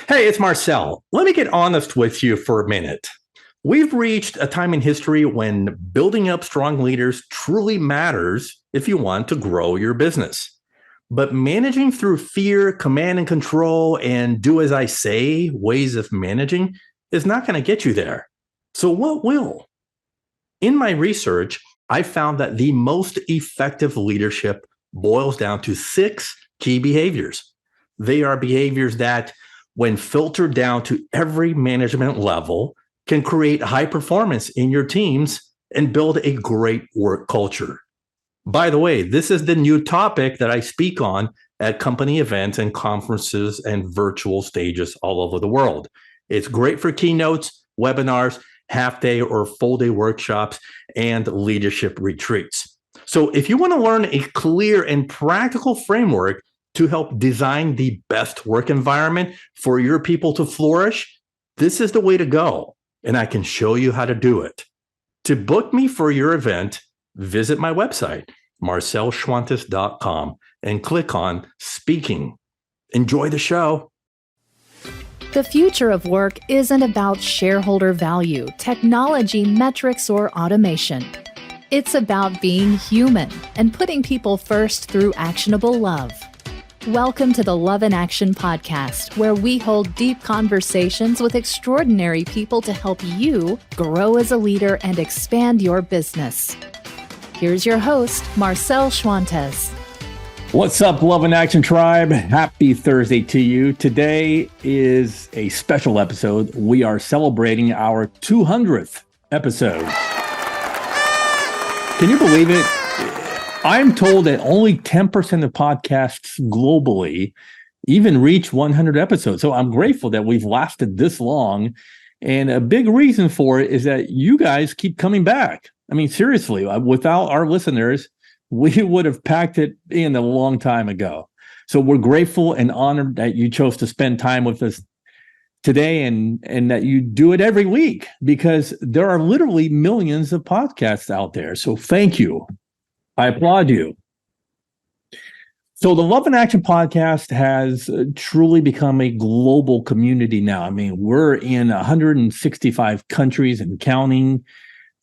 Hey, it's Marcel. Let me get honest with you for a minute. We've reached a time in history when building up strong leaders truly matters if you want to grow your business. But managing through fear, command and control, and do as I say ways of managing is not going to get you there. So, what will? In my research, I found that the most effective leadership boils down to 6 key behaviors. They are behaviors that, when filtered down to every management level, can create high performance in your teams and build a great work culture. By the way, this is the new topic that I speak on at company events and conferences and virtual stages all over the world. It's great for keynotes, webinars, half-day or full-day workshops, and leadership retreats. So if you want to learn a clear and practical framework to help design the best work environment for your people to flourish, this is the way to go, and I can show you how to do it. To book me for your event, visit my website, marcelschwantes.com, and click on Speaking. Enjoy the show. The future of work isn't about shareholder value, technology, metrics, or automation. It's about being human and putting people first through actionable love. Welcome to the Love in Action podcast, where we hold deep conversations with extraordinary people to help you grow as a leader and expand your business. Here's your host, Marcel Schwantes. What's up, Love in Action Tribe? Happy Thursday to you. Today is a special episode. We are celebrating our 200th episode. Can you believe it? I'm told that only 10% of podcasts globally even reach 100 episodes. So I'm grateful that we've lasted this long. And a big reason for it is that you guys keep coming back. I mean, seriously, without our listeners, we would have packed it in a long time ago. So we're grateful and honored that you chose to spend time with us today and that you do it every week, because there are literally millions of podcasts out there. So thank you. I applaud you. So the Love in Action podcast has truly become a global community now. I mean, we're in 165 countries and counting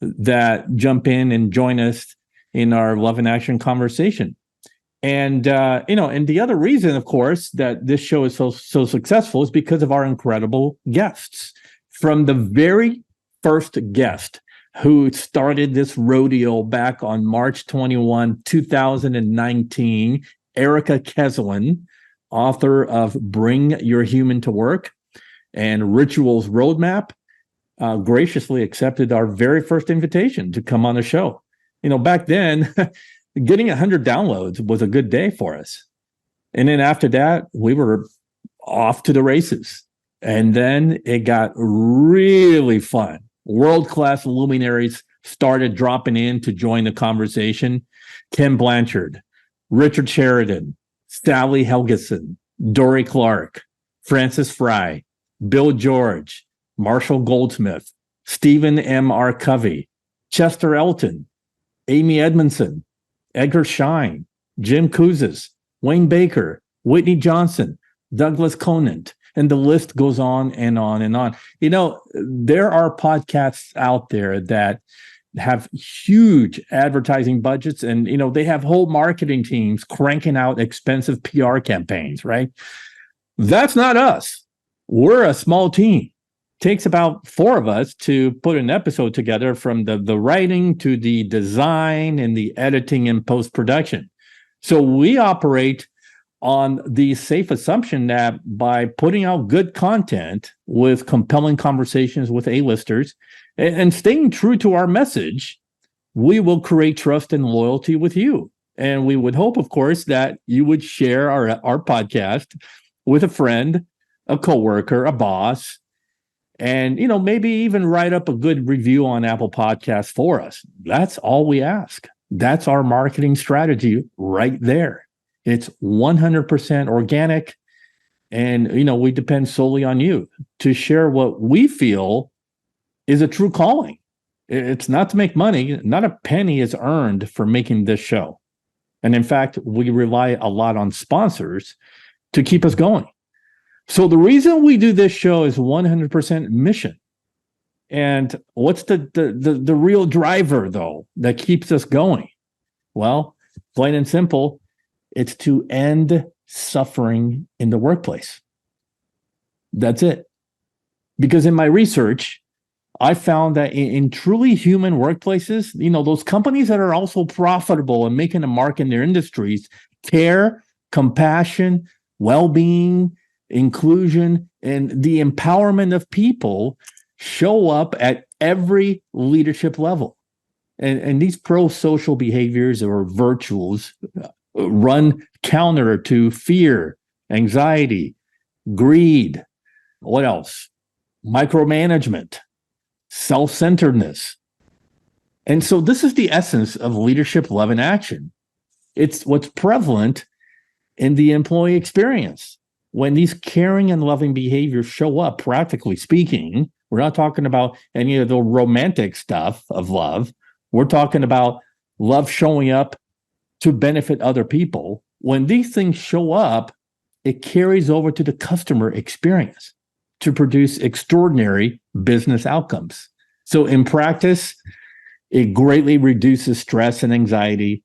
that jump in and join us in our Love in Action conversation. And, and the other reason, of course, that this show is so successful is because of our incredible guests. From the very first guest who started this rodeo back on March 21, 2019, Erica Keslin, author of Bring Your Human to Work and Rituals Roadmap, graciously accepted our very first invitation to come on the show. You know, back then, getting 100 downloads was a good day for us. And then after that, we were off to the races. And then it got really fun. World-class luminaries started dropping in to join the conversation. Ken Blanchard, Richard Sheridan, Sally Helgeson, Dory Clark, Francis Fry, Bill George, Marshall Goldsmith, Stephen M. R. Covey, Chester Elton, Amy Edmondson, Edgar Schein, Jim Kouzes, Wayne Baker, Whitney Johnson, Douglas Conant, and the list goes on and on and on. You know, there are podcasts out there that have huge advertising budgets and, they have whole marketing teams cranking out expensive PR campaigns, right? That's not us. We're a small team. Takes about 4 of us to put an episode together, from the writing to the design and the editing and post-production. So we operate on the safe assumption that by putting out good content with compelling conversations with A-listers and staying true to our message, we will create trust and loyalty with you. And we would hope, of course, that you would share our podcast with a friend, a coworker, a boss, and, maybe even write up a good review on Apple Podcasts for us. That's all we ask. That's our marketing strategy right there. It's 100% organic. And, we depend solely on you to share what we feel is a true calling. It's not to make money. Not a penny is earned for making this show. And in fact, we rely a lot on sponsors to keep us going. So the reason we do this show is 100% mission. And what's the real driver, though, that keeps us going? Well, plain and simple, it's to end suffering in the workplace. That's it. Because in my research, I found that in truly human workplaces, those companies that are also profitable and making a mark in their industries, care, compassion, well-being, inclusion, and the empowerment of people show up at every leadership level. And these pro-social behaviors or virtues run counter to fear, anxiety, greed. What else? Micromanagement, self-centeredness. And so this is the essence of leadership, love, and action. It's what's prevalent in the employee experience. When these caring and loving behaviors show up, practically speaking, we're not talking about any of the romantic stuff of love. We're talking about love showing up to benefit other people. When these things show up, it carries over to the customer experience to produce extraordinary business outcomes. So in practice, it greatly reduces stress and anxiety,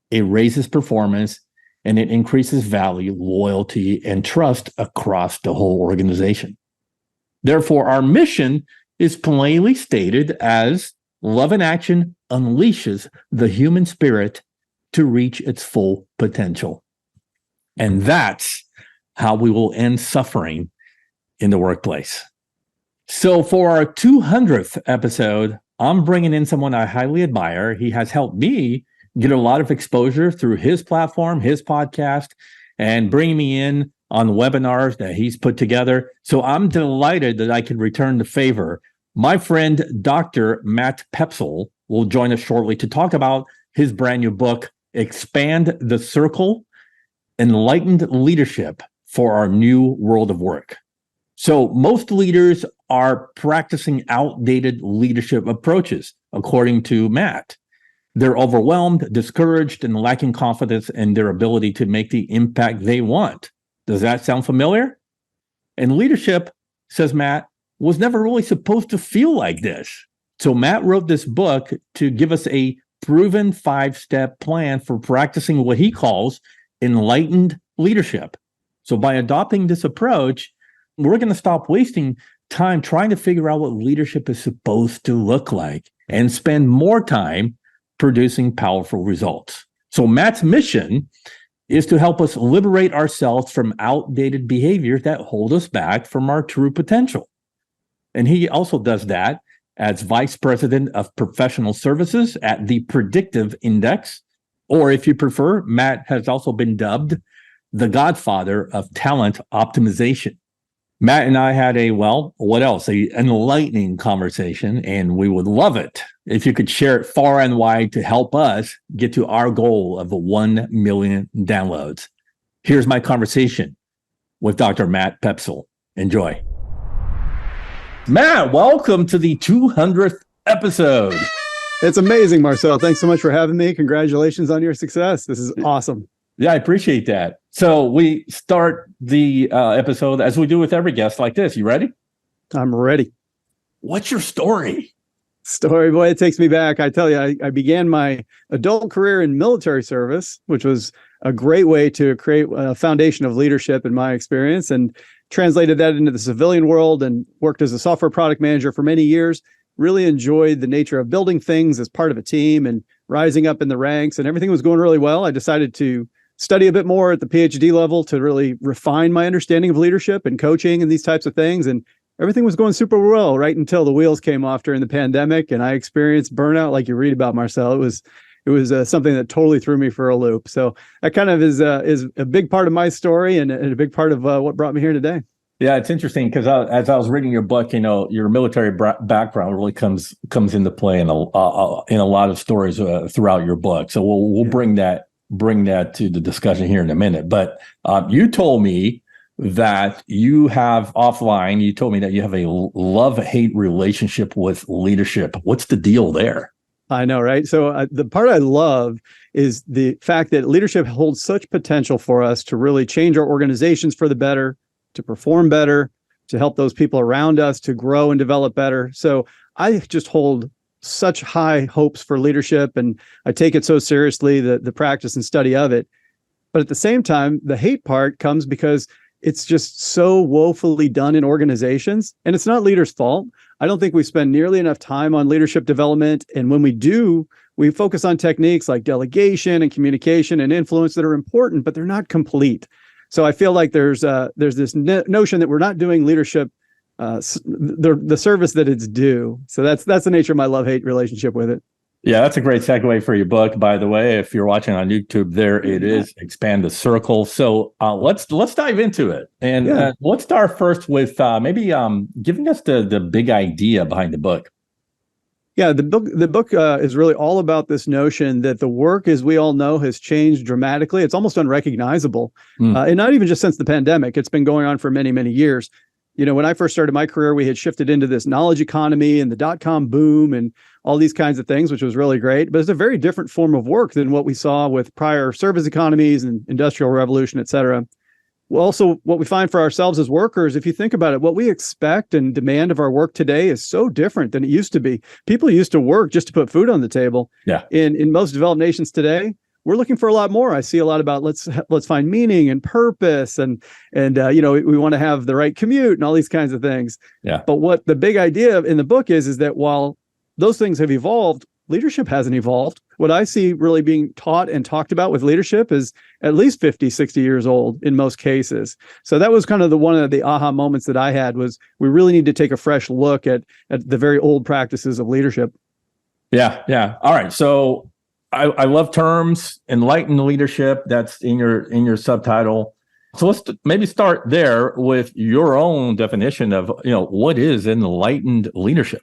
it raises performance, and it increases value, loyalty, and trust across the whole organization. Therefore, our mission is plainly stated as love and action unleashes the human spirit to reach its full potential. And that's how we will end suffering in the workplace. So for our 200th episode, I'm bringing in someone I highly admire. He has helped me get a lot of exposure through his platform, his podcast, and bringing me in on webinars that he's put together. So I'm delighted that I can return the favor. My friend, Dr. Matt Poepsel, will join us shortly to talk about his brand new book, Expand the Circle, Enlightened Leadership for Our New World of Work. So most leaders are practicing outdated leadership approaches, according to Matt. They're overwhelmed, discouraged, and lacking confidence in their ability to make the impact they want. Does that sound familiar? And leadership, says Matt, was never really supposed to feel like this. So Matt wrote this book to give us a proven 5-step plan for practicing what he calls enlightened leadership. So by adopting this approach, we're going to stop wasting time trying to figure out what leadership is supposed to look like and spend more time producing powerful results. So Matt's mission is to help us liberate ourselves from outdated behaviors that hold us back from our true potential. And he also does that as Vice President of Professional Services at the Predictive Index. Or if you prefer, Matt has also been dubbed the Godfather of Talent Optimization. Matt and I had an enlightening conversation, and we would love it if you could share it far and wide to help us get to our goal of 1 million downloads. Here's my conversation with Dr. Matt Poepsel. Enjoy. Matt, welcome to the 200th episode. It's amazing, Marcel. Thanks so much for having me. Congratulations on your success. This is awesome. Yeah, I appreciate that. So we start the episode as we do with every guest like this. You ready? I'm ready. What's your story? Story, boy, it takes me back. I tell you, I began my adult career in military service, which was a great way to create a foundation of leadership in my experience, and translated that into the civilian world and worked as a software product manager for many years. Really enjoyed the nature of building things as part of a team and rising up in the ranks, and everything was going really well. I decided to study a bit more at the PhD level to really refine my understanding of leadership and coaching and these types of things. And everything was going super well right until the wheels came off during the pandemic, and I experienced burnout like you read about, Marcel. It was something that totally threw me for a loop. So that kind of is a big part of my story and a big part of what brought me here today. Yeah, it's interesting because as I was reading your book, your military background really comes into play in a lot of stories throughout your book. So we'll bring that to the discussion here in a minute. But you told me that you have a love-hate relationship with leadership. What's the deal there? I know, right? So the part I love is the fact that leadership holds such potential for us to really change our organizations for the better, to perform better, to help those people around us to grow and develop better. So I just hold such high hopes for leadership, and I take it so seriously, the practice and study of it. But at the same time, the hate part comes because it's just so woefully done in organizations, and it's not leaders' fault. I don't think we spend nearly enough time on leadership development. And when we do, we focus on techniques like delegation and communication and influence that are important, but they're not complete. So I feel like there's this notion that we're not doing leadership the service that it's due. So that's the nature of my love-hate relationship with it. Yeah, that's a great segue for your book, by the way. If you're watching on YouTube, there it is, Expand the Circle. So let's dive into it. And let's start first with maybe giving us the big idea behind the book. Yeah, the book is really all about this notion that the work, as we all know, has changed dramatically. It's almost unrecognizable. And not even just since the pandemic. It's been going on for many, many years. You know, when I first started my career, we had shifted into this knowledge economy and the dot-com boom and all these kinds of things, which was really great. But it's a very different form of work than what we saw with prior service economies and industrial revolution, et cetera. Well, also, what we find for ourselves as workers, if you think about it, what we expect and demand of our work today is so different than it used to be. People used to work just to put food on the table. Yeah. In most developed nations today, we're looking for a lot more. I see a lot about let's find meaning and purpose, and you know, we want to have the right commute and all these kinds of things. Yeah. But what the big idea in the book is that while those things have evolved, leadership hasn't evolved. What I see really being taught and talked about with leadership is at least 50, 60 years old in most cases. So that was kind of one of the aha moments that I had, was we really need to take a fresh look at the very old practices of leadership. Yeah. Yeah. All right. So I love terms, enlightened leadership. That's in your subtitle. So let's maybe start there with your own definition of, you know, what is enlightened leadership?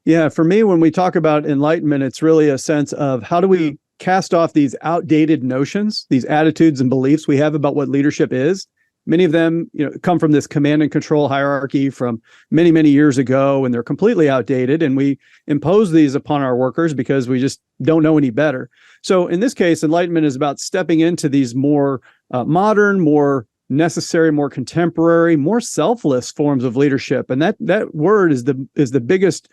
Yeah, for me, when we talk about enlightenment, it's really a sense of how do we cast off these outdated notions, these attitudes and beliefs we have about what leadership is. Many of them, you know, come from this command and control hierarchy from many, many years ago, and they're completely outdated. And we impose these upon our workers because we just don't know any better. So in this case, enlightenment is about stepping into these more modern, more necessary, more contemporary, more selfless forms of leadership. And that word is the biggest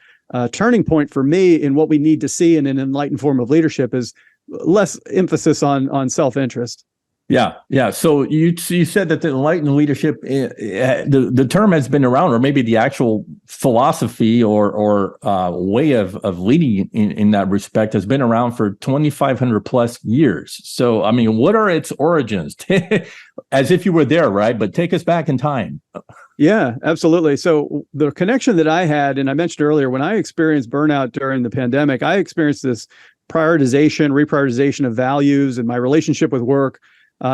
turning point for me in what we need to see in an enlightened form of leadership, is less emphasis on self-interest. Yeah, yeah. So you said that the enlightened leadership, the term has been around, or maybe the actual philosophy or way of leading in that respect has been around for 2,500 plus years. So, I mean, what are its origins? As if you were there, right? But take us back in time. Yeah, absolutely. So the connection that I had, and I mentioned earlier, when I experienced burnout during the pandemic, I experienced this reprioritization of values and my relationship with work.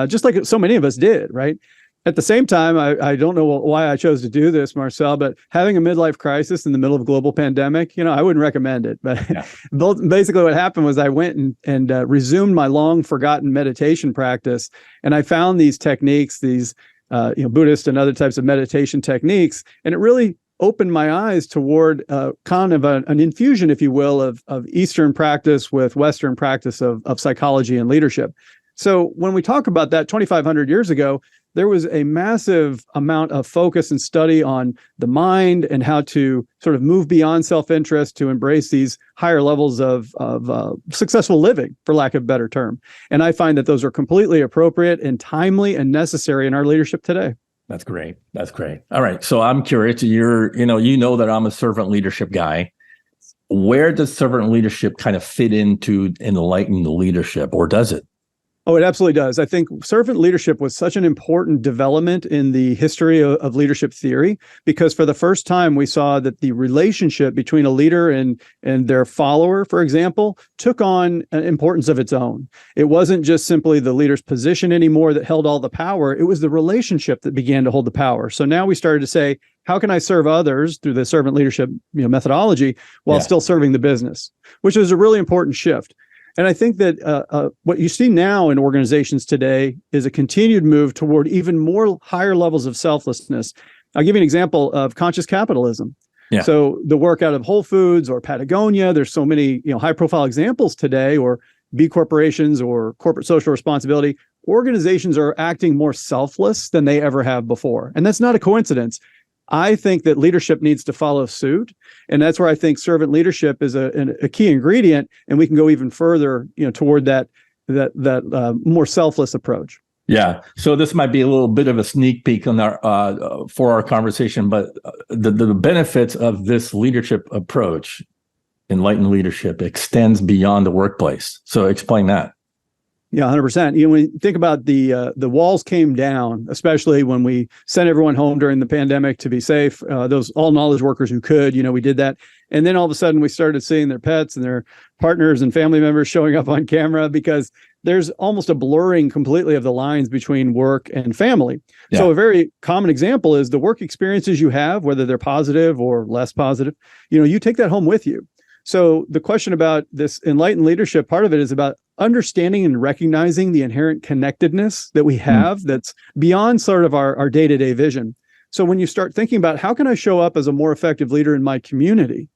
Just like so many of us did, right? At the same time, I don't know why I chose to do this, Marcel, but having a midlife crisis in the middle of a global pandemic, you know, I wouldn't recommend it. But basically what happened was I went and resumed my long forgotten meditation practice. And I found these techniques, these Buddhist and other types of meditation techniques, and it really opened my eyes toward kind of an infusion, if you will, of Eastern practice with Western practice of psychology and leadership. So when we talk about that 2,500 years ago, there was a massive amount of focus and study on the mind and how to sort of move beyond self-interest to embrace these higher levels of successful living, for lack of a better term. And I find that those are completely appropriate and timely and necessary in our leadership today. That's great. That's great. All right. So I'm curious, you know that I'm a servant leadership guy. Where does servant leadership kind of fit into enlightened leadership, or does it? Oh, it absolutely does. I think servant leadership was such an important development in the history of leadership theory, because for the first time we saw that the relationship between a leader and their follower, for example, took on an importance of its own. It wasn't just simply the leader's position anymore that held all the power. It was the relationship that began to hold the power. So now we started to say, how can I serve others through the servant leadership methodology while still serving the business, which is a really important shift. And I think that what you see now in organizations today is a continued move toward even more higher levels of selflessness. I'll give you an example of conscious capitalism. Yeah. So the work out of Whole Foods or Patagonia, there's so many high-profile examples today, or B corporations or corporate social responsibility. organizations are acting more selfless than they ever have before. And that's not a coincidence. I think that leadership needs to follow suit. And that's where I think servant leadership is a key ingredient. And we can go even further, toward that more selfless approach. Yeah. So this might be a little bit of a sneak peek on our for our conversation, but the benefits of this leadership approach, enlightened leadership, extends beyond the workplace. So explain that. Yeah, 100%. When you think about the walls came down, especially when we sent everyone home during the pandemic to be safe. Those all knowledge workers who could, we did that. And then all of a sudden we started seeing their pets and their partners and family members showing up on camera because there's almost a blurring completely of the lines between work and family. Yeah. So a very common example is the work experiences you have, whether they're positive or less positive, you take that home with you. So the question about this enlightened leadership, part of it is about understanding and recognizing the inherent connectedness that we have that's beyond sort of our day-to-day vision. So when you start thinking about how can I show up as a more effective leader in my community,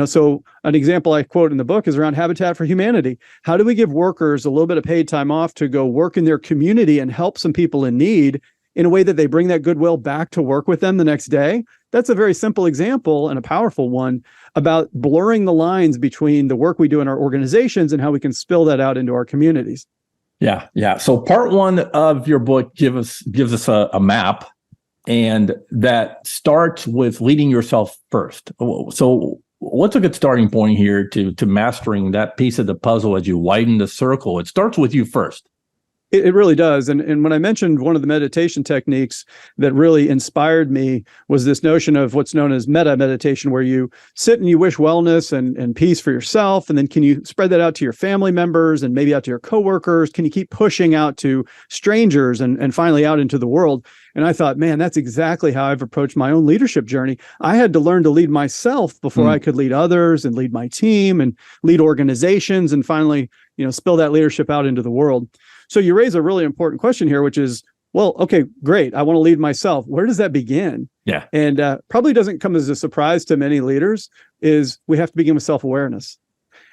so an example I quote in the book is around Habitat for Humanity. How do we give workers a little bit of paid time off to go work in their community and help some people in need in a way that they bring that goodwill back to work with them the next day? That's a very simple example and a powerful one about blurring the lines between the work we do in our organizations and how we can spill that out into our communities. Yeah. So part one of your book gives us a map, and that starts with leading yourself first. So what's a good starting point here to mastering that piece of the puzzle as you widen the circle? It starts with you first. It really does. And when I mentioned one of the meditation techniques that really inspired me was this notion of what's known as metta meditation, where you sit and you wish wellness and peace for yourself. And then can you spread that out to your family members and maybe out to your coworkers? Can you keep pushing out to strangers and finally out into the world? And I thought, man, that's exactly how I've approached my own leadership journey. I had to learn to lead myself before I could lead others and lead my team and lead organizations and finally, spill that leadership out into the world. So you raise a really important question here, which is, well, okay, great. I want to lead myself. Where does that begin? Yeah. And probably doesn't come as a surprise to many leaders is we have to begin with self-awareness.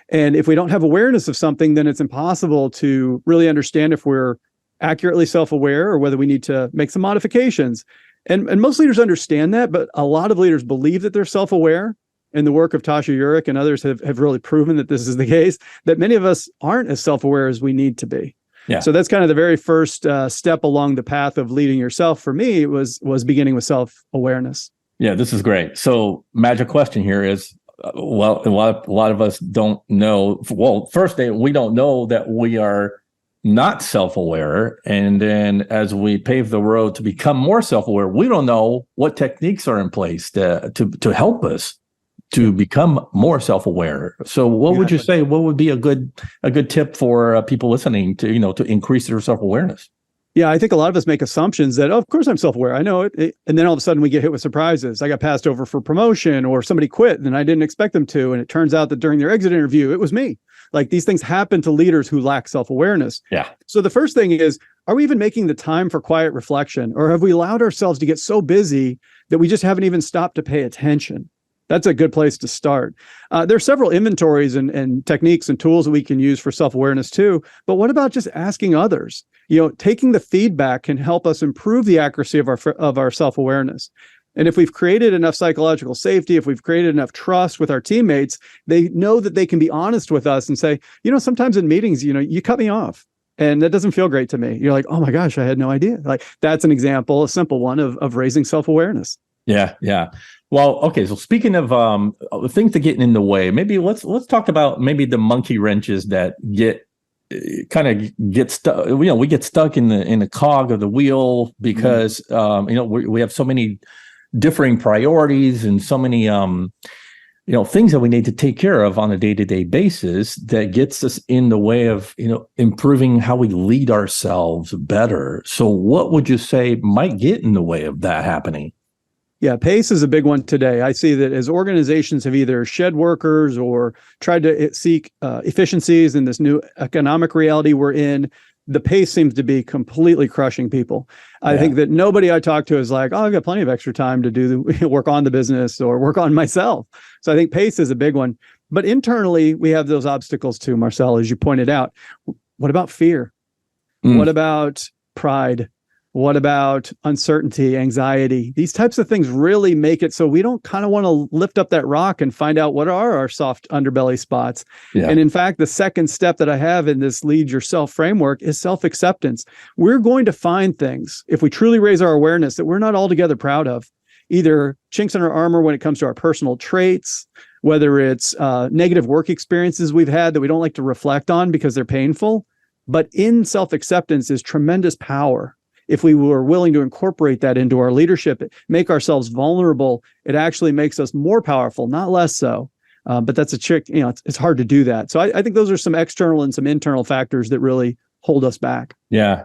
And if we don't have awareness of something, then it's impossible to really understand if we're accurately self-aware or whether we need to make some modifications. And most leaders understand that, but a lot of leaders believe that they're self-aware. And the work of Tasha Eurich and others have really proven that this is the case, that many of us aren't as self-aware as we need to be. Yeah. So that's kind of the very first step along the path of leading yourself. For me, was beginning with self-awareness. Yeah, this is great. So magic question here is, a lot of us don't know. Well, first, we don't know that we are not self-aware. And then as we pave the road to become more self-aware, we don't know what techniques are in place to help us to become more self-aware. So what would you say, what would be a good tip for people listening to increase their self-awareness? Yeah, I think a lot of us make assumptions that, of course, I'm self-aware. I know it. And then all of a sudden we get hit with surprises. I got passed over for promotion or somebody quit and I didn't expect them to. And it turns out that during their exit interview, it was me. Like these things happen to leaders who lack self-awareness. Yeah. So the first thing is, are we even making the time for quiet reflection? Or have we allowed ourselves to get so busy that we just haven't even stopped to pay attention? That's a good place to start. There are several inventories and techniques and tools that we can use for self-awareness too. But what about just asking others? Taking the feedback can help us improve the accuracy of our self-awareness. And if we've created enough psychological safety, if we've created enough trust with our teammates, they know that they can be honest with us and say, sometimes in meetings, you cut me off. And that doesn't feel great to me. You're like, oh my gosh, I had no idea. Like that's an example, a simple one of raising self-awareness. Yeah. Well, okay. So speaking of things that get in the way, maybe let's talk about maybe the monkey wrenches that get stuck. We get stuck in the cog of the wheel because we have so many differing priorities and so many things that we need to take care of on a day-to-day basis that gets us in the way of improving how we lead ourselves better. So what would you say might get in the way of that happening? Yeah, pace is a big one today. I see that as organizations have either shed workers or tried to seek efficiencies in this new economic reality we're in, the pace seems to be completely crushing people. I think that nobody I talk to is like, oh, I've got plenty of extra time to do work on the business or work on myself. So I think pace is a big one. But internally, we have those obstacles too, Marcel, as you pointed out. What about fear? What about pride? What about uncertainty, anxiety? These types of things really make it so we don't kind of want to lift up that rock and find out what are our soft underbelly spots. Yeah. And in fact, the second step that I have in this Lead Yourself framework is self-acceptance. We're going to find things, if we truly raise our awareness, that we're not altogether proud of. Either chinks in our armor when it comes to our personal traits, whether it's negative work experiences we've had that we don't like to reflect on because they're painful. But in self-acceptance is tremendous power. If we were willing to incorporate that into our leadership, make ourselves vulnerable, it actually makes us more powerful, not less so. But that's a trick, it's hard to do that. So I think those are some external and some internal factors that really hold us back. Yeah.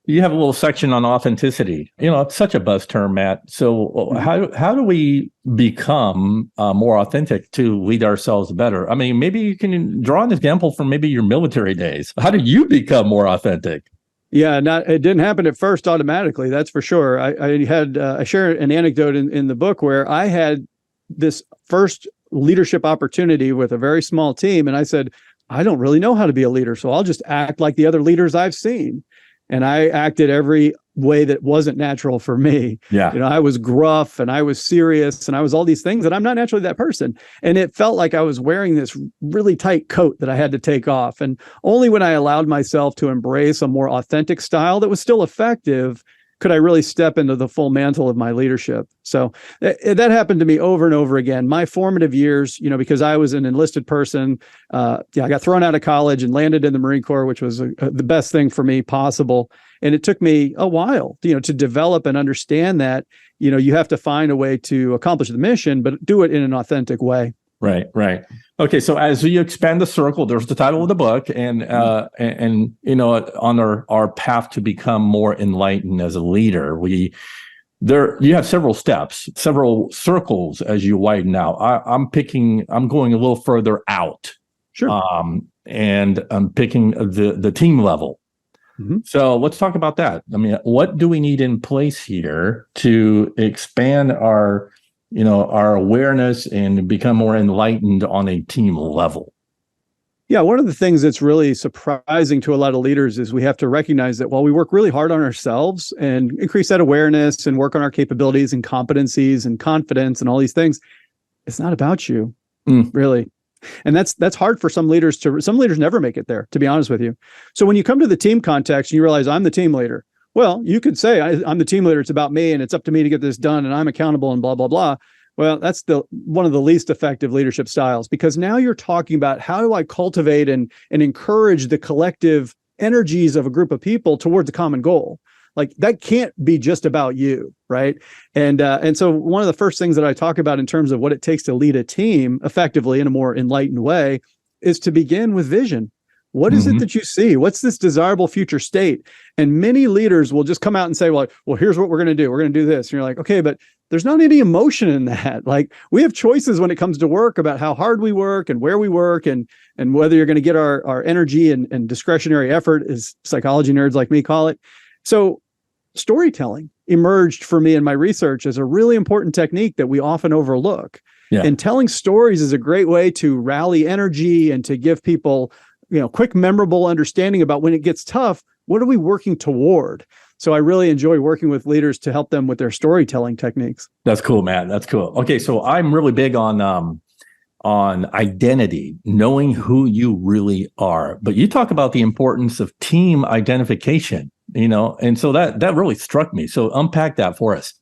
You have a little section on authenticity. It's such a buzz term, Matt. So how do we become more authentic to lead ourselves better? I mean, maybe you can draw an example from maybe your military days. How do you become more authentic? Yeah, it didn't happen at first automatically. That's for sure. I share an anecdote in the book where I had this first leadership opportunity with a very small team. And I said, I don't really know how to be a leader, so I'll just act like the other leaders I've seen. And I acted every way that wasn't natural for me. Yeah. I was gruff and I was serious and I was all these things, and I'm not naturally that person. And it felt like I was wearing this really tight coat that I had to take off. And only when I allowed myself to embrace a more authentic style that was still effective could I really step into the full mantle of my leadership. So that happened to me over and over again. My formative years, because I was an enlisted person, I got thrown out of college and landed in the Marine Corps, which was the best thing for me possible. And it took me a while, to develop and understand that, you have to find a way to accomplish the mission, but do it in an authentic way. Right. Okay, so as we expand the circle, there's the title of the book, and on our path to become more enlightened as a leader, you have several steps, several circles as you widen out. I'm going a little further out. Sure. And I'm picking the team level. Mm-hmm. So let's talk about that. I mean, what do we need in place here to expand our awareness and become more enlightened on a team level? Yeah, one of the things that's really surprising to a lot of leaders is we have to recognize that while we work really hard on ourselves and increase that awareness and work on our capabilities and competencies and confidence and all these things, it's not about you, really. And that's hard for some leaders some leaders never make it there, to be honest with you. So when you come to the team context and you realize I'm the team leader, well, you could say I'm the team leader. It's about me and it's up to me to get this done and I'm accountable and blah, blah, blah. Well, that's one of the least effective leadership styles, because now you're talking about how do I cultivate and encourage the collective energies of a group of people towards a common goal. Like that can't be just about you, right? And so one of the first things that I talk about in terms of what it takes to lead a team effectively in a more enlightened way is to begin with vision. What is it that you see? What's this desirable future state? And many leaders will just come out and say, well, here's what we're going to do. We're going to do this. And you're like, okay, but there's not any emotion in that. Like we have choices when it comes to work about how hard we work and where we work and whether you're going to get our energy and discretionary effort, as psychology nerds like me call it. So storytelling emerged for me in my research as a really important technique that we often overlook. Yeah. And telling stories is a great way to rally energy and to give people quick, memorable understanding about when it gets tough, what are we working toward? So I really enjoy working with leaders to help them with their storytelling techniques. That's cool, man. That's cool. Okay, so I'm really big on identity, knowing who you really are. But you talk about the importance of team identification, and so that really struck me. So unpack that for us.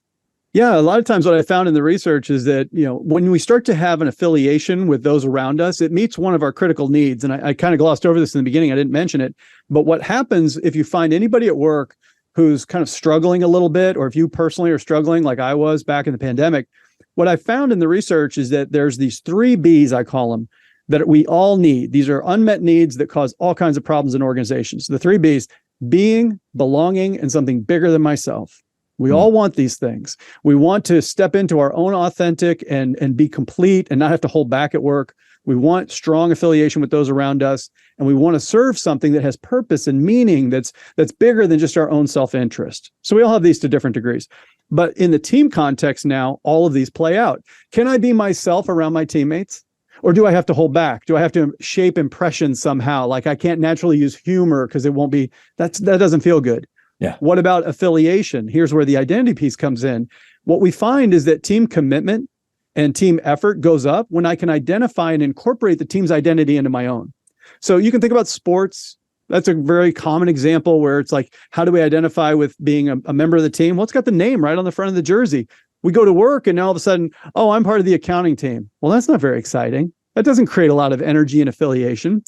Yeah, a lot of times what I found in the research is that, when we start to have an affiliation with those around us, it meets one of our critical needs. And I kind of glossed over this in the beginning. I didn't mention it. But what happens if you find anybody at work who's kind of struggling a little bit, or if you personally are struggling like I was back in the pandemic, what I found in the research is that there's these 3 Bs, I call them, that we all need. These are unmet needs that cause all kinds of problems in organizations. The 3 Bs: being, belonging, and something bigger than myself. We all want these things. We want to step into our own authentic and be complete and not have to hold back at work. We want strong affiliation with those around us, and we want to serve something that has purpose and meaning that's bigger than just our own self-interest. So we all have these to different degrees. But in the team context now, all of these play out. Can I be myself around my teammates? Or do I have to hold back? Do I have to shape impressions somehow? Like I can't naturally use humor because it won't be, that doesn't feel good. Yeah. What about affiliation? Here's where the identity piece comes in. What we find is that team commitment and team effort goes up when I can identify and incorporate the team's identity into my own. So you can think about sports. That's a very common example where it's like, how do we identify with being a member of the team? Well, it's got the name right on the front of the jersey. We go to work and now all of a sudden, oh, I'm part of the accounting team. Well, that's not very exciting. That doesn't create a lot of energy and affiliation.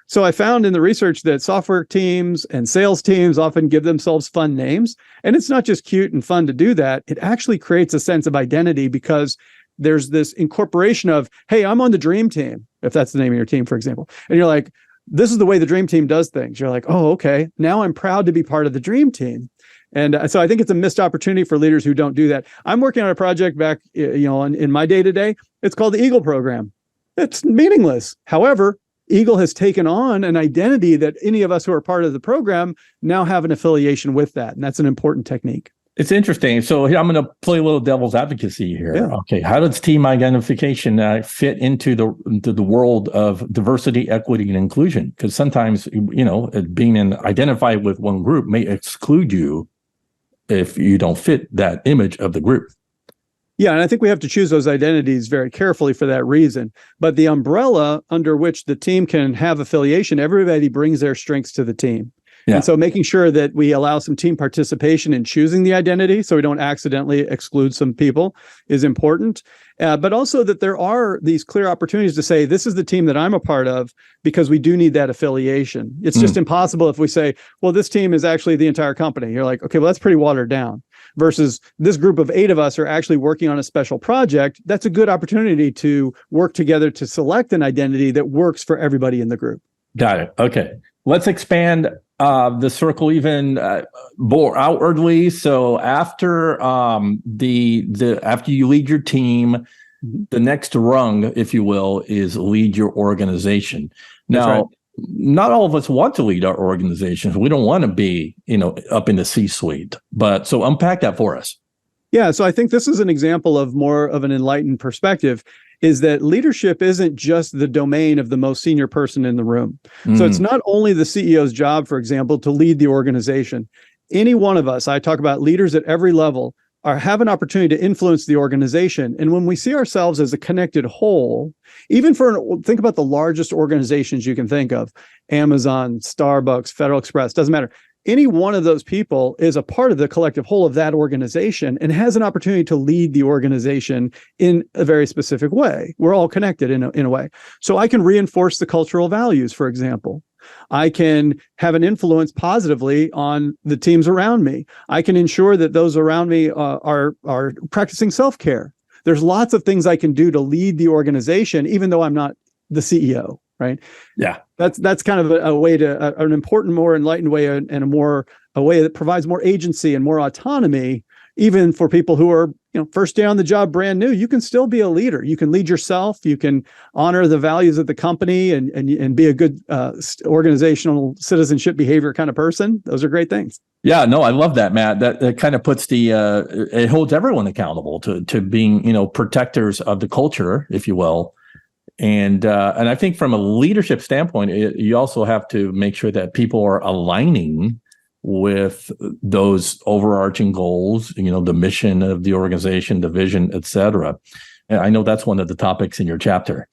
So I found in the research that software teams and sales teams often give themselves fun names. And it's not just cute and fun to do that. It actually creates a sense of identity because there's this incorporation of, hey, I'm on the dream team, if that's the name of your team, for example. And you're like, this is the way the dream team does things. You're like, oh, okay. Now I'm proud to be part of the dream team. And so I think it's a missed opportunity for leaders who don't do that. I'm working on a project back, in my day-to-day. It's called the Eagle Program. It's meaningless. However, Eagle has taken on an identity that any of us who are part of the program now have an affiliation with that. And that's an important technique. It's interesting. So here, I'm going to play a little devil's advocacy here. Yeah. Okay. How does team identification fit into the world of diversity, equity, and inclusion? Because sometimes, being identified with one group may exclude you if you don't fit that image of the group. Yeah, and I think we have to choose those identities very carefully for that reason. But the umbrella under which the team can have affiliation, everybody brings their strengths to the team. Yeah. And so making sure that we allow some team participation in choosing the identity so we don't accidentally exclude some people is important. But also that there are these clear opportunities to say, this is the team that I'm a part of, because we do need that affiliation. It's just impossible if we say, well, this team is actually the entire company. You're like, okay, well, that's pretty watered down. Versus this group of 8 of us are actually working on a special project. That's a good opportunity to work together to select an identity that works for everybody in the group. Got it. Okay. Let's expand the circle even more outwardly. So after after you lead your team, the next rung, if you will, is lead your organization. Now, not all of us want to lead our organizations. We don't want to be, up in the C-suite. But so unpack that for us. Yeah, so I think this is an example of more of an enlightened perspective, is that leadership isn't just the domain of the most senior person in the room. So it's not only the CEO's job, for example, to lead the organization. Any one of us, I talk about leaders at every level, have an opportunity to influence the organization. And when we see ourselves as a connected whole, even think about the largest organizations you can think of, Amazon, Starbucks, Federal Express, doesn't matter. Any one of those people is a part of the collective whole of that organization and has an opportunity to lead the organization in a very specific way. We're all connected in a way. So I can reinforce the cultural values, for example. I can have an influence positively on the teams around me. I can ensure that those around me are practicing self-care. There's lots of things I can do to lead the organization, even though I'm not the CEO. Right. Yeah. That's kind of a way to an important, more enlightened way, and a way that provides more agency and more autonomy, even for people who are, first day on the job, brand new. You can still be a leader. You can lead yourself. You can honor the values of the company and be a good organizational citizenship behavior kind of person. Those are great things. Yeah, no, I love that, Matt. That kind of puts it holds everyone accountable to being, protectors of the culture, if you will. And I think from a leadership standpoint, you also have to make sure that people are aligning with those overarching goals, the mission of the organization, the vision, et cetera. And I know that's one of the topics in your chapter.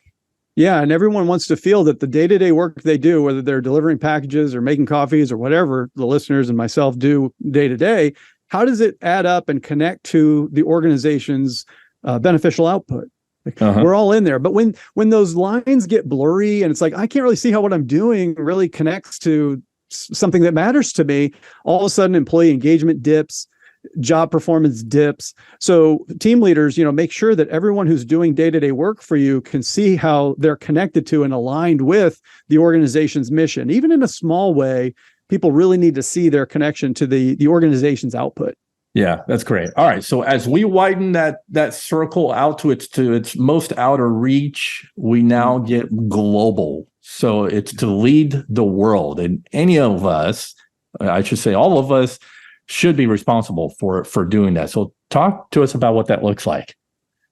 Yeah, and everyone wants to feel that the day-to-day work they do, whether they're delivering packages or making coffees or whatever the listeners and myself do day-to-day, how does it add up and connect to the organization's beneficial output? We're all in there. But when those lines get blurry and it's like, I can't really see how what I'm doing really connects to something that matters to me, all of a sudden employee engagement dips, job performance dips. So team leaders, make sure that everyone who's doing day-to-day work for you can see how they're connected to and aligned with the organization's mission. Even in a small way, people really need to see their connection to the organization's output. Yeah, that's great. All right. So as we widen that circle out to its most outer reach, we now get global. So it's to lead the world. And any of us, I should say all of us, should be responsible for doing that. So talk to us about what that looks like.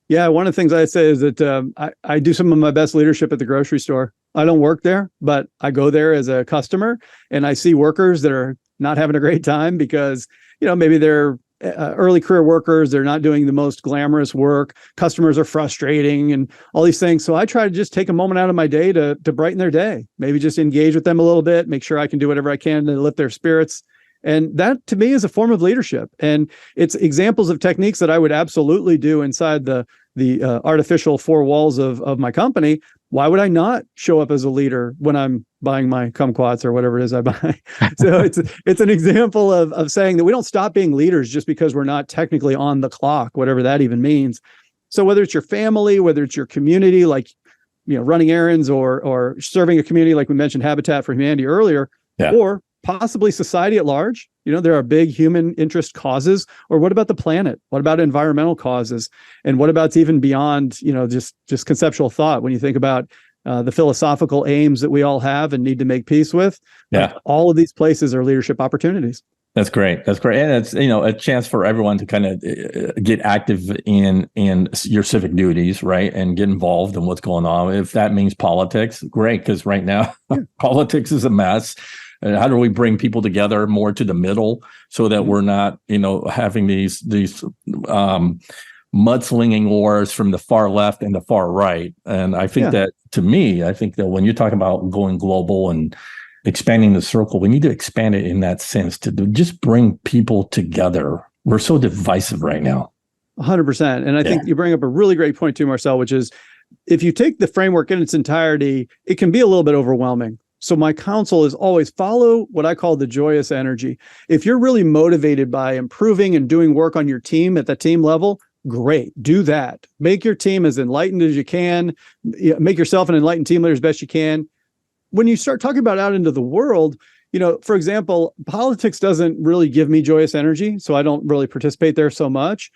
Yeah, one of the things I say is that I do some of my best leadership at the grocery store. I don't work there, but I go there as a customer, and I see workers that are not having a great time because, maybe they're early career workers. They're not doing the most glamorous work. Customers are frustrating and all these things. So I try to just take a moment out of my day to brighten their day, maybe just engage with them a little bit, make sure I can do whatever I can to lift their spirits. And that to me is a form of leadership. And it's examples of techniques that I would absolutely do inside the artificial four walls of my company. Why would I not show up as a leader when I'm buying my kumquats or whatever it is I buy? So it's an example of saying that we don't stop being leaders just because we're not technically on the clock, whatever that even means. So whether it's your family, whether it's your community, like running errands or serving a community, like we mentioned Habitat for Humanity earlier, or possibly society at large. There are big human interest causes. Or what about the planet? What about environmental causes? And what about even beyond, just conceptual thought? When you think about the philosophical aims that we all have and need to make peace with, all of these places are leadership opportunities. That's great. That's great. And it's, a chance for everyone to kind of get active in your civic duties, right? And get involved in what's going on. If that means politics, great. Because right now, politics is a mess. And how do we bring people together more to the middle so that we're not, having these mudslinging wars from the far left and the far right? And I think that, to me, I think that when you're talking about going global and expanding the circle, we need to expand it in that sense to just bring people together. We're so divisive right now. 100%. And I think you bring up a really great point too, Marcel, which is if you take the framework in its entirety, it can be a little bit overwhelming. So my counsel is always follow what I call the joyous energy. If you're really motivated by improving and doing work on your team at the team level, great, do that. Make your team as enlightened as you can. Make yourself an enlightened team leader as best you can. When you start talking about out into the world, for example, politics doesn't really give me joyous energy, so I don't really participate there so much.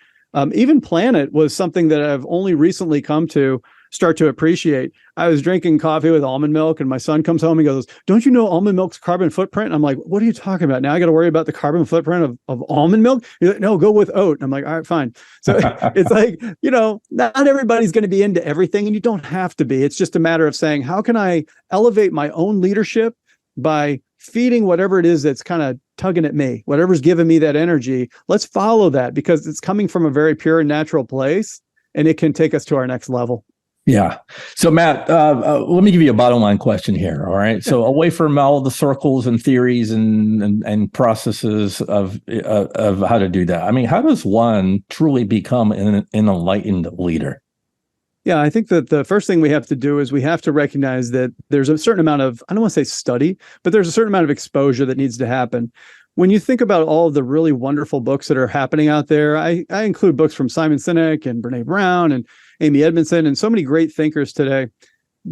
Even planet was something that I've only recently come to start to appreciate. I was drinking coffee with almond milk, and my son comes home and goes, "Don't you know almond milk's carbon footprint?" And I'm like, "What are you talking about? Now I got to worry about the carbon footprint of almond milk?" He's like, "No, go with oat." And I'm like, "All right, fine." So it's like, not everybody's going to be into everything, and you don't have to be. It's just a matter of saying, how can I elevate my own leadership by feeding whatever it is that's kind of tugging at me, whatever's giving me that energy. Let's follow that because it's coming from a very pure and natural place, and it can take us to our next level. Yeah. So Matt, let me give you a bottom line question here. All right. So away from all the circles and theories and processes of how to do that, I mean, how does one truly become an enlightened leader? Yeah, I think that the first thing we have to do is we have to recognize that there's a certain amount of, I don't want to say study, but there's a certain amount of exposure that needs to happen. When you think about all of the really wonderful books that are happening out there, I include books from Simon Sinek and Brene Brown and Amy Edmondson and so many great thinkers today.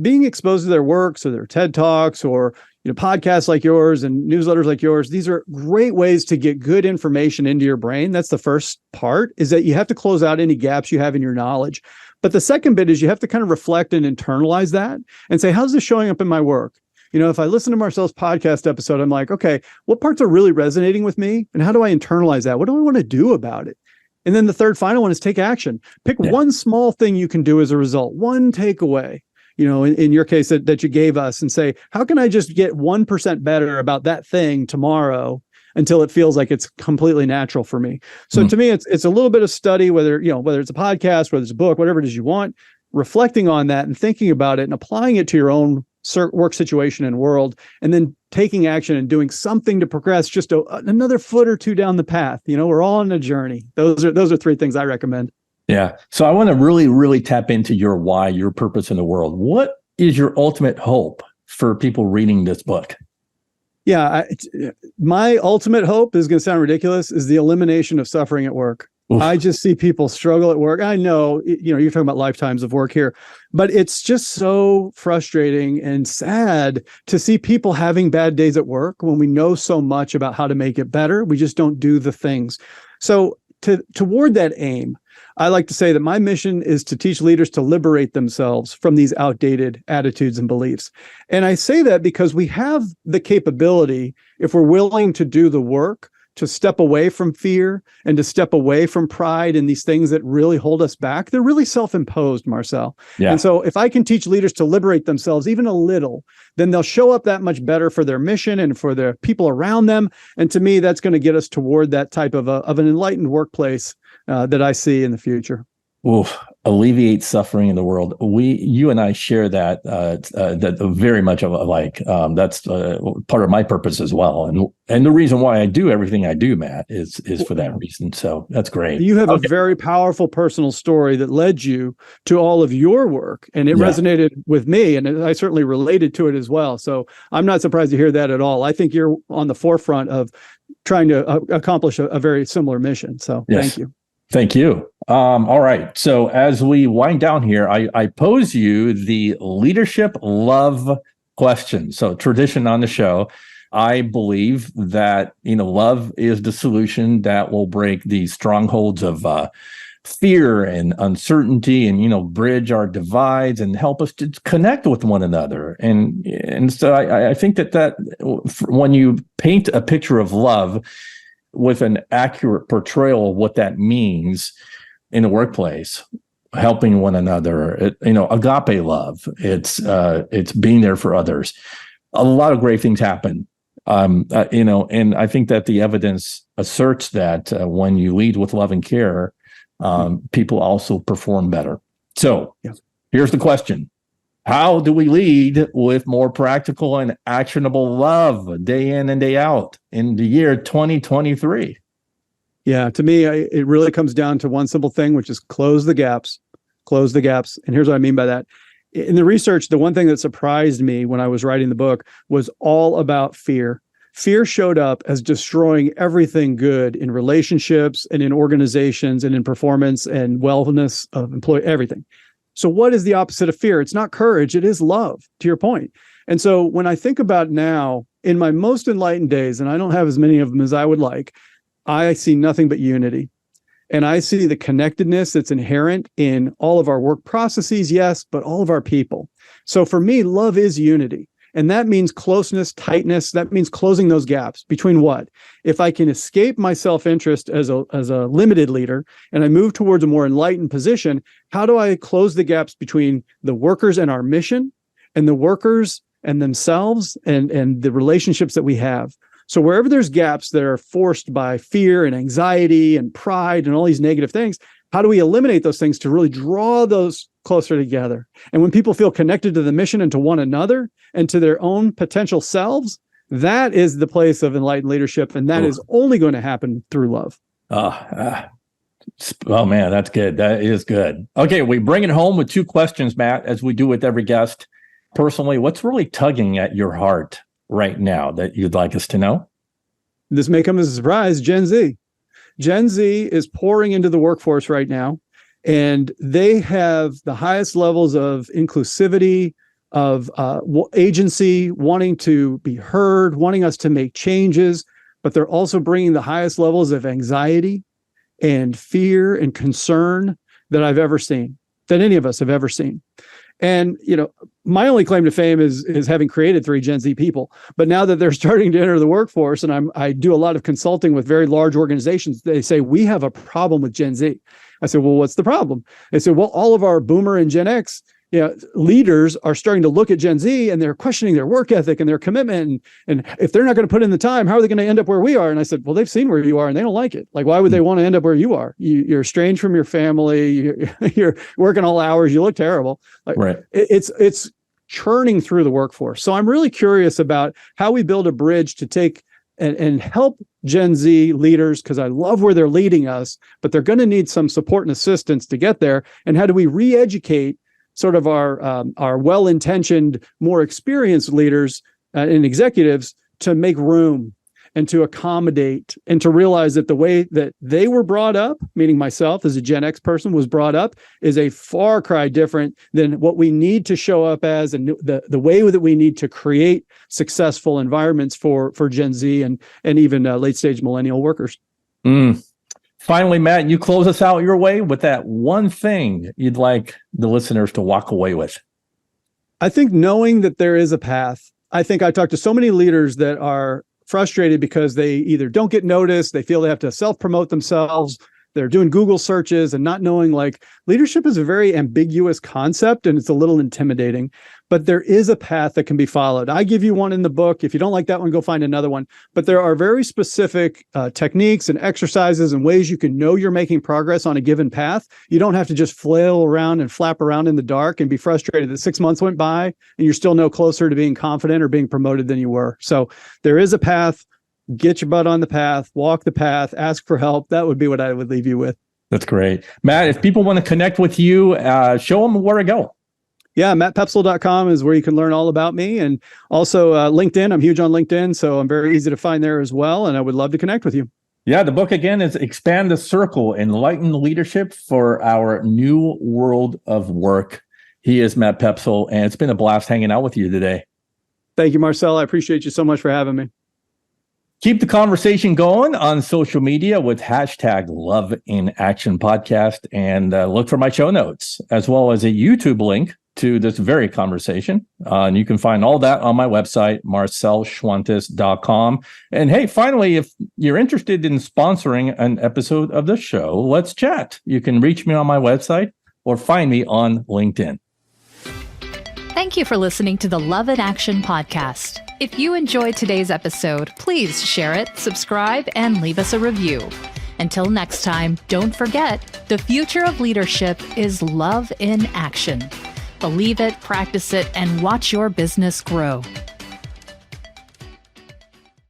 Being exposed to their works or their TED Talks or podcasts like yours and newsletters like yours, these are great ways to get good information into your brain. That's the first part, is that you have to close out any gaps you have in your knowledge. But the second bit is you have to kind of reflect and internalize that and say, how's this showing up in my work? If I listen to Marcel's podcast episode, I'm like, okay, what parts are really resonating with me? And how do I internalize that? What do I want to do about it? And then the third final one is take action. Pick one small thing you can do as a result, one takeaway, in your case that you gave us, and say, how can I just get 1% better about that thing tomorrow until it feels like it's completely natural for me? So to me, it's a little bit of study, whether it's a podcast, whether it's a book, whatever it is you want, reflecting on that and thinking about it and applying it to your own work situation and world, and then taking action and doing something to progress just another foot or two down the path. We're all on a journey. Those are three things I recommend. Yeah. So I want to really, really tap into your why, your purpose in the world. What is your ultimate hope for people reading this book? Yeah. My ultimate hope is going to sound ridiculous, is the elimination of suffering at work. Oof. I just see people struggle at work. I know, you're talking about lifetimes of work here, but it's just so frustrating and sad to see people having bad days at work when we know so much about how to make it better. We just don't do the things. So toward that aim, I like to say that my mission is to teach leaders to liberate themselves from these outdated attitudes and beliefs. And I say that because we have the capability, if we're willing to do the work, to step away from fear and to step away from pride and these things that really hold us back, they're really self-imposed, Marcel. Yeah. And so if I can teach leaders to liberate themselves even a little, then they'll show up that much better for their mission and for the people around them. And to me, that's going to get us toward that type of an enlightened workplace that I see in the future. Oof, alleviate suffering in the world. You and I share that very much of like that's part of my purpose as well, and the reason why I do everything I do, Matt, is for that reason. So that's great. You have a very powerful personal story that led you to all of your work, and it resonated with me, and I certainly related to it as well. So I'm not surprised to hear that at all. I think you're on the forefront of trying to accomplish a very similar mission. So thank you. Thank you. All right. So as we wind down here, I pose you the leadership love question. So tradition on the show, I believe that, love is the solution that will break these strongholds of fear and uncertainty and, bridge our divides and help us to connect with one another. And so I think that when you paint a picture of love with an accurate portrayal of what that means in the workplace, helping one another, agape love, it's being there for others. A lot of great things happen, and I think that the evidence asserts that when you lead with love and care, people also perform better. So here's the question. How do we lead with more practical and actionable love day in and day out in the year 2023? Yeah, to me, it really comes down to one simple thing, which is close the gaps. Close the gaps. And here's what I mean by that. In the research, the one thing that surprised me when I was writing the book was all about fear. Fear showed up as destroying everything good in relationships and in organizations and in performance and wellness of employee, everything. So what is the opposite of fear? It's not courage, it is love, to your point. And so when I think about now, in my most enlightened days, and I don't have as many of them as I would like, I see nothing but unity. And I see the connectedness that's inherent in all of our work processes, yes, but all of our people. So for me, love is unity. And that means closeness, tightness. That means closing those gaps between what? If I can escape my self-interest as a limited leader and I move towards a more enlightened position, how do I close the gaps between the workers and our mission and the workers and themselves and the relationships that we have? So wherever there's gaps that are forced by fear and anxiety and pride and all these negative things, how do we eliminate those things to really draw those closer together? And when people feel connected to the mission and to one another and to their own potential selves, that is the place of enlightened leadership. And that is only going to happen through love. Oh, man, that's good. That is good. Okay, we bring it home with two questions, Matt, as we do with every guest. Personally, what's really tugging at your heart right now that you'd like us to know? This may come as a surprise, Gen Z. Gen Z is pouring into the workforce right now, and they have the highest levels of inclusivity, of agency, wanting to be heard, wanting us to make changes, but they're also bringing the highest levels of anxiety and fear and concern that I've ever seen, that any of us have ever seen. And, my only claim to fame is having created 3 Gen Z people. But now that they're starting to enter the workforce, and I do a lot of consulting with very large organizations, they say, we have a problem with Gen Z. I said, well, what's the problem? They said, well, all of our Boomer and Gen X leaders are starting to look at Gen Z and they're questioning their work ethic and their commitment. And if they're not going to put in the time, how are they going to end up where we are? And I said, well, they've seen where you are and they don't like it. Like, why would they want to end up where you are? You're estranged from your family. You're working all hours. You look terrible. Like, right. It's churning through the workforce. So I'm really curious about how we build a bridge to take and help Gen Z leaders, because I love where they're leading us, but they're going to need some support and assistance to get there. And how do we re-educate sort of our well-intentioned, more experienced leaders and executives to make room and to accommodate and to realize that the way that they were brought up, meaning myself as a Gen X person was brought up, is a far cry different than what we need to show up as and the way that we need to create successful environments for Gen Z and even late-stage millennial workers. Finally, Matt, you close us out your way with that one thing you'd like the listeners to walk away with. I think knowing that there is a path. I think I talk to so many leaders that are frustrated because they either don't get noticed, they feel they have to self-promote themselves, they're doing Google searches and not knowing, like, leadership is a very ambiguous concept and it's a little intimidating, but there is a path that can be followed. I give you one in the book. If you don't like that one, go find another one. But there are very specific techniques and exercises and ways you can know you're making progress on a given path. You don't have to just flail around and flap around in the dark and be frustrated that 6 months went by and you're still no closer to being confident or being promoted than you were. So there is a path. Get your butt on the path, walk the path, ask for help. That would be what I would leave you with. That's great. Matt, if people want to connect with you, show them where to go. Yeah, mattpoepsel.com is where you can learn all about me. And also LinkedIn. I'm huge on LinkedIn, so I'm very easy to find there as well. And I would love to connect with you. Yeah, the book again is Expand the Circle, Enlightened Leadership for Our New World of Work. He is Matt Poepsel, and it's been a blast hanging out with you today. Thank you, Marcel. I appreciate you so much for having me. Keep the conversation going on social media with hashtag Love in Action Podcast, and look for my show notes as well as a YouTube link to this very conversation. And you can find all that on my website, marcelschwantes.com. And hey, finally, if you're interested in sponsoring an episode of the show, let's chat. You can reach me on my website or find me on LinkedIn. Thank you for listening to the Love in Action podcast. If you enjoyed today's episode, please share it, subscribe, and leave us a review. Until next time, don't forget, the future of leadership is love in action. Believe it, practice it, and watch your business grow.